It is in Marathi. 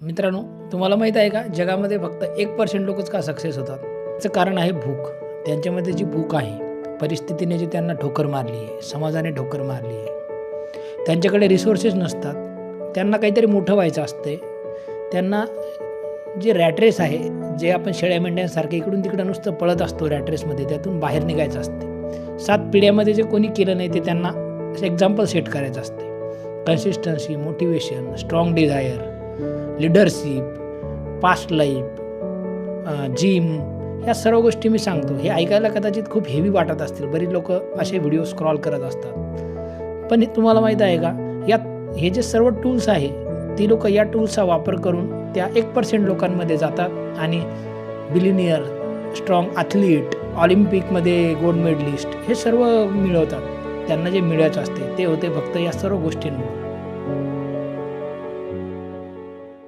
मित्रांनो, तुम्हाला माहीत आहे का जगामध्ये फक्त 1% लोकच का सक्सेस होतात? त्याचं कारण आहे भूक. त्यांच्यामध्ये जी भूक आहे, परिस्थितीने जी त्यांना ठोकर मारली आहे, समाजाने ठोकर मारली आहे. त्यांच्याकडे रिसोर्सेस नसतात. त्यांना काहीतरी मोठं व्हायचं असते. त्यांना जे रॅट रेस आहे, जे आपण शेळ्या मेंढ्यांसारखे इकडून तिकडं नुसतं पळत असतो रॅट रेसमध्ये, त्यातून बाहेर निघायचं असते. 7 पिढ्यामध्ये जे कोणी केलं नाही ते त्यांना एक्झाम्पल सेट करायचं असते. Consistency, motivation, strong desire, leadership, past life, gym, ह्या सर्व गोष्टी मी सांगतो. हे ऐकायला कदाचित खूप हेवी वाटत असतील. बरीच लोक असे व्हिडिओ स्क्रॉल करत असतात. पण तुम्हाला माहीत आहे का, यात हे जे सर्व टूल्स आहे, ती लोक या टूल्सचा वापर करून त्या 1% लोकांमध्ये जातात आणि बिलिनियर, स्ट्रॉंग ॲथलीट, ऑलिम्पिकमध्ये गोल्ड मेडलिस्ट हे सर्व मिळवतात. त्यांना जे मिळवायचं असते ते होते फक्त या सर्व गोष्टींमुळे.